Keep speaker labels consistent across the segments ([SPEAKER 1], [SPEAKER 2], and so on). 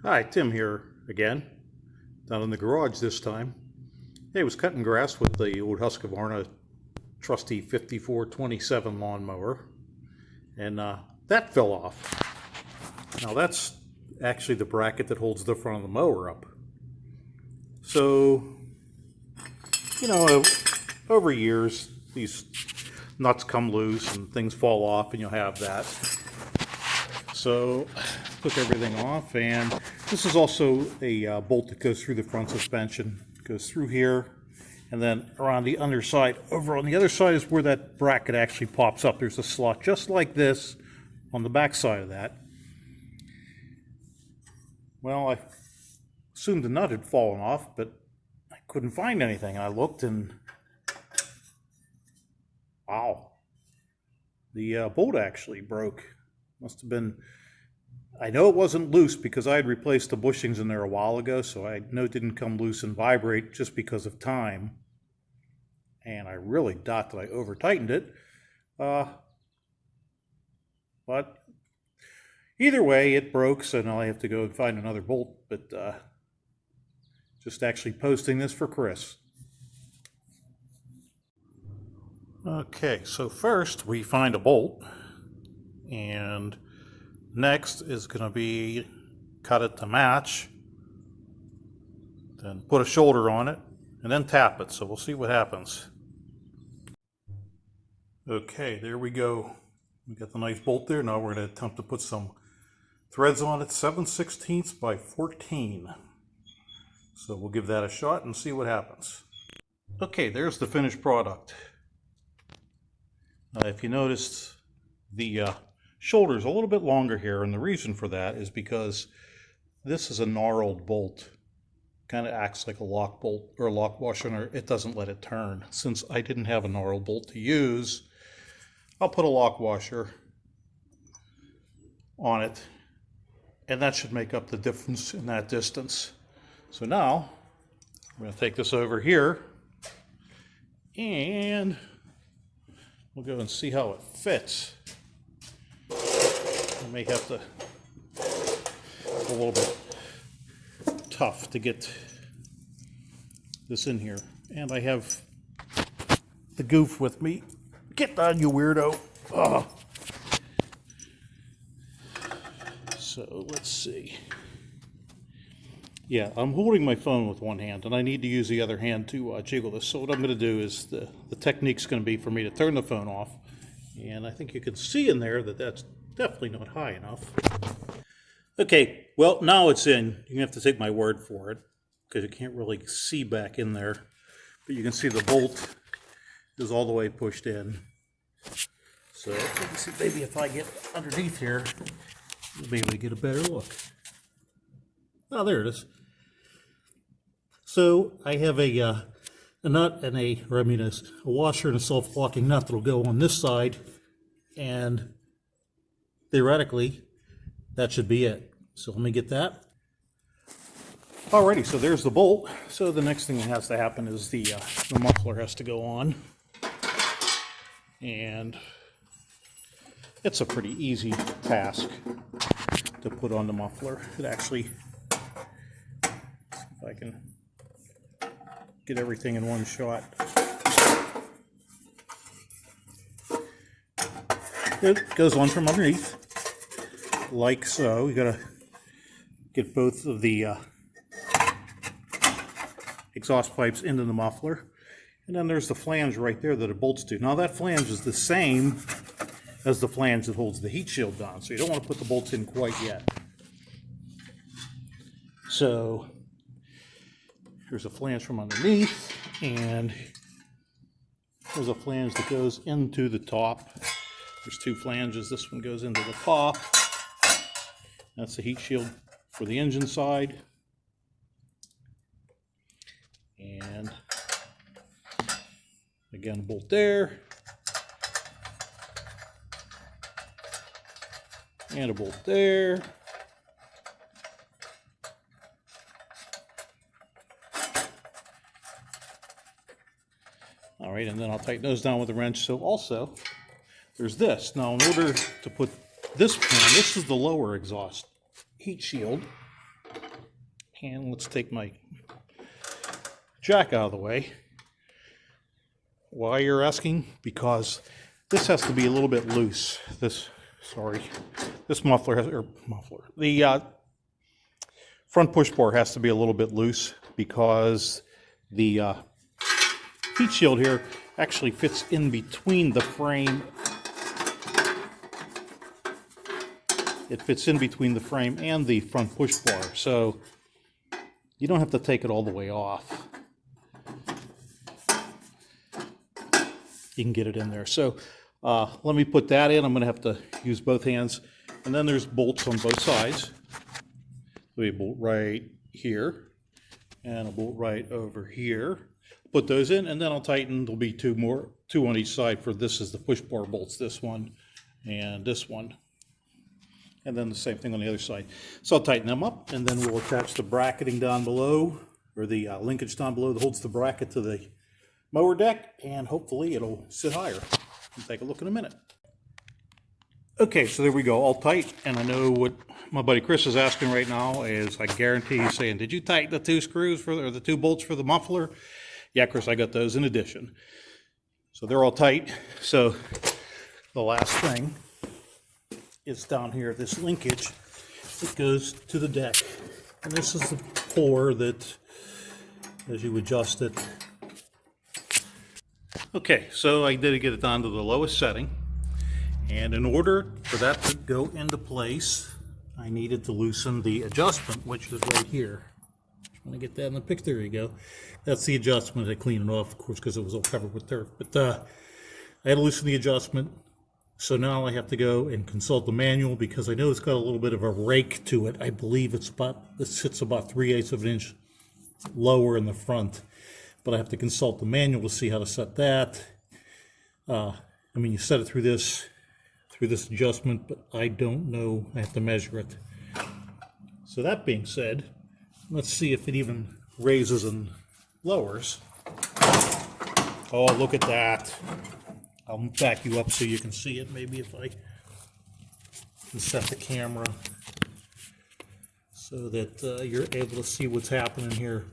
[SPEAKER 1] Hi, Tim here again, down in the garage this time. Hey, I was cutting grass with the old Husqvarna trusty 5427 lawnmower, and that fell off. Now that's actually the bracket that holds the front of the mower up. So, over years, these nuts come loose and things fall off and you'll have that. So, took everything off, and this is also a bolt that goes through the front suspension. It goes through here, and then around the underside. Over on the other side is where that bracket actually pops up. There's a slot just like this on the back side of that. Well, I assumed the nut had fallen off, but I couldn't find anything. I looked, and wow, the bolt actually broke. Must have been, I know it wasn't loose because I had replaced the bushings in there a while ago, so I know it didn't come loose and vibrate just because of time. And I really thought that I over-tightened it. But either way, it broke, so now I have to go and find another bolt. But just actually posting this for Chris. Okay, so first we find a bolt. And next is going to be cut it to match, then put a shoulder on it, and then tap it. So we'll see what happens. Okay, there we go. We got the nice bolt there. Now we're going to attempt to put some threads on it, 7/16 by 14. So we'll give that a shot and see what happens. Okay, there's the finished product. If you noticed, the shoulder's a little bit longer here, and the reason for that is because this is a gnarled bolt. Kind of acts like a lock bolt or a lock washer, and it doesn't let it turn. Since I didn't have a gnarled bolt to use, I'll put a lock washer on it, and that should make up the difference in that distance. So now I'm going to take this over here, and we'll go and see how it fits. I may have to, a little bit tough to get this in here. And I have the goof with me. Get down, you weirdo. Oh. So let's see. Yeah, I'm holding my phone with one hand, and I need to use the other hand to jiggle this. So what I'm going to do is the technique's going to be for me to turn the phone off. And I think you can see in there that that's definitely not high enough. Okay, well, now it's in. You have to take my word for it because you can't really see back in there. But you can see the bolt is all the way pushed in. So let me see, maybe if I get underneath here, maybe we get a better look. Oh, there it is. So I have a nut and a washer and a self-locking nut that'll go on this side, and theoretically, that should be it. So let me get that. Alrighty, so there's the bolt. So the next thing that has to happen is the muffler has to go on. And it's a pretty easy task to put on the muffler. It actually, if I can get everything in one shot. It goes on from underneath, like so. You gotta get both of the exhaust pipes into the muffler. And then there's the flange right there that it bolts to. Now that flange is the same as the flange that holds the heat shield down, so you don't want to put the bolts in quite yet. So here's a flange from underneath, and there's a flange that goes into the top. There's two flanges. This one goes into the top. That's the heat shield for the engine side. And again, a bolt there. And a bolt there. All right, and then I'll tighten those down with a wrench. So also, there's this. Now, in order to put this pan, this is the lower exhaust heat shield. And let's take my jack out of the way. Why, you're asking? Because this has to be a little bit loose. This muffler has, the front push bar has to be a little bit loose because the heat shield here actually fits in between the frame. It fits in between the frame and the front push bar, so you don't have to take it all the way off. You can get it in there. So let me put that in. I'm going to have to use both hands. And then there's bolts on both sides. So a bolt right here and a bolt right over here. Put those in, and then I'll tighten. There'll be two on each side for this is the push bar bolts, this one and this one. And then the same thing on the other side. So I'll tighten them up, and then we'll attach the bracketing down below, or the linkage down below that holds the bracket to the mower deck, and hopefully it'll sit higher. We'll take a look in a minute. Okay, so there we go, all tight. And I know what my buddy Chris is asking right now is, I guarantee he's saying, did you tighten the two screws or the two bolts for the muffler? Yeah, Chris, I got those in addition. So they're all tight. So the last thing is down here, this linkage that goes to the deck. And this is the puller that, as you adjust it. Okay, so I did get it down to the lowest setting. And in order for that to go into place, I needed to loosen the adjustment, which is right here. Just want to get that in the picture. There you go. That's the adjustment. I cleaned it off, of course, because it was all covered with dirt. But I had to loosen the adjustment. So now I have to go and consult the manual because I know it's got a little bit of a rake to it. I believe it sits about 3/8 of an inch lower in the front. But I have to consult the manual to see how to set that. I mean, you set it through this adjustment, but I don't know. I have to measure it. So that being said, let's see if it even raises and lowers. Oh, look at that. I'll back you up so you can see it. Maybe if I can set the camera so that you're able to see what's happening here.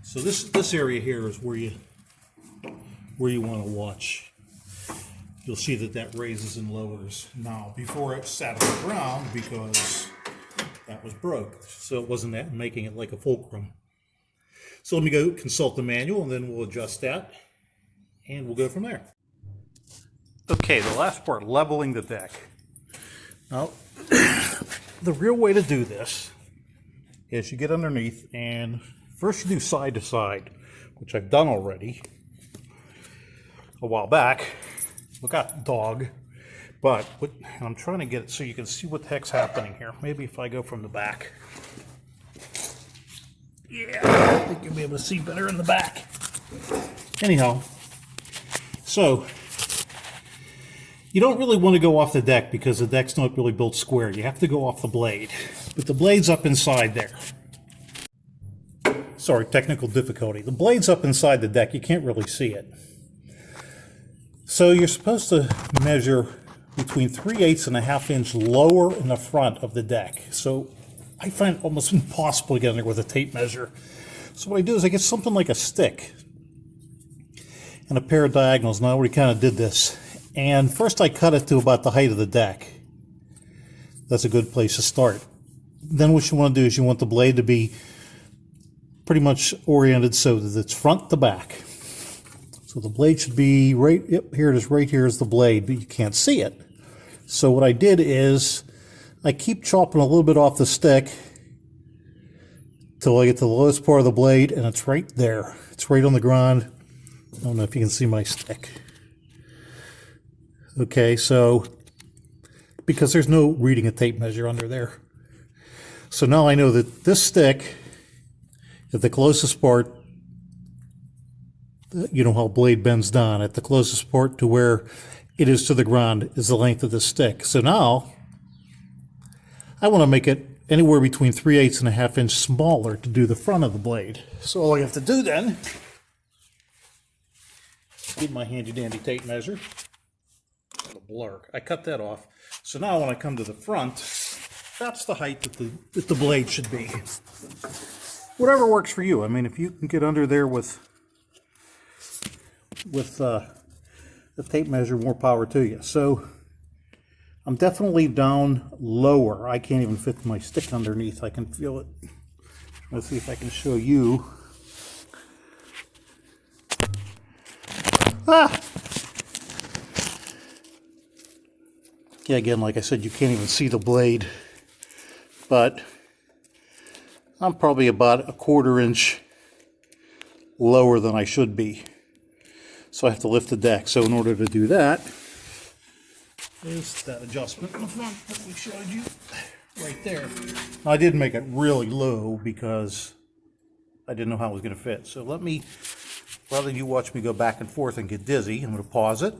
[SPEAKER 1] So this area here is where you want to watch. You'll see that raises and lowers. Now, before it sat on the ground because that was broke, so it wasn't making it like a fulcrum. So let me go consult the manual, and then we'll adjust that, and we'll go from there. Okay, the last part, leveling the deck. Now, the real way to do this is you get underneath, and first you do side to side, which I've done already a while back. Look out, dog. But I'm trying to get it so you can see what the heck's happening here. Maybe if I go from the back. Yeah, I think you'll be able to see better in the back. Anyhow, so you don't really want to go off the deck because the deck's not really built square. You have to go off the blade. But the blade's up inside there. Sorry, technical difficulty. The blade's up inside the deck. You can't really see it. So you're supposed to measure between 3/8 and a ½ inch lower in the front of the deck. So I find it almost impossible to get in there with a tape measure. So what I do is I get something like a stick and a pair of diagonals. Now I already kind of did this. And first I cut it to about the height of the deck. That's a good place to start. Then what you want to do is you want the blade to be pretty much oriented so that it's front to back. So the blade should be right, yep, here it is, right here is the blade, but you can't see it. So what I did is I keep chopping a little bit off the stick till I get to the lowest part of the blade, and it's right there. It's right on the ground. I don't know if you can see my stick. Okay, so because there's no reading a tape measure under there. So now I know that this stick at the closest part, you know how blade bends down, at the closest part to where it is to the ground is the length of the stick. So now I want to make it anywhere between 3/8 and a ½ inch smaller to do the front of the blade. So all I have to do then, get my handy dandy tape measure. A blur. I cut that off. So now when I come to the front, that's the height that the blade should be. Whatever works for you. I mean, if you can get under there with the tape measure, more power to you. So I'm definitely down lower. I can't even fit my stick underneath. I can feel it. Let's see if I can show you. Ah! Yeah, again, like I said, you can't even see the blade, but I'm probably about a 1/4 inch lower than I should be. So I have to lift the deck. So in order to do that, is that adjustment in the front that we showed you right there. Now, I did make it really low because I didn't know how it was going to fit. So let me, rather than you watch me go back and forth and get dizzy, I'm going to pause it.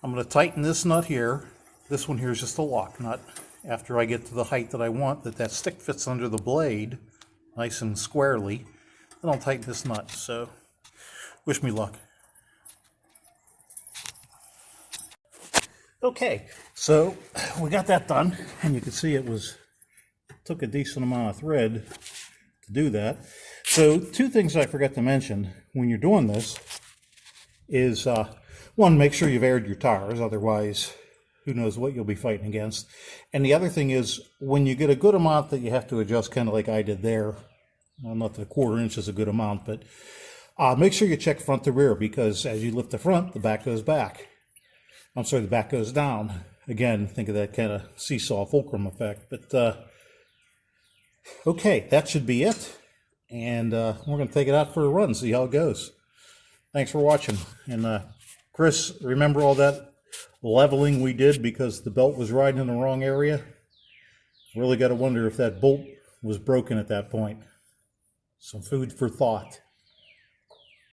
[SPEAKER 1] I'm going to tighten this nut here. This one here is just a lock nut. After I get to the height that I want, that stick fits under the blade nice and squarely, then I'll tighten this nut. So wish me luck. Okay, so we got that done, and you can see it took a decent amount of thread to do that. So 2 things I forgot to mention when you're doing this is, one, make sure you've aired your tires, otherwise who knows what you'll be fighting against. And the other thing is, when you get a good amount that you have to adjust, kind of like I did there, well, not that a 1/4 inch is a good amount, but make sure you check front to rear, because as you lift the front, the back goes back. I'm sorry, the back goes down. Again, think of that kind of seesaw fulcrum effect. But okay, that should be it. And we're going to take it out for a run, see how it goes. Thanks for watching. And Chris, remember all that leveling we did because the belt was riding in the wrong area? Really got to wonder if that bolt was broken at that point. Some food for thought.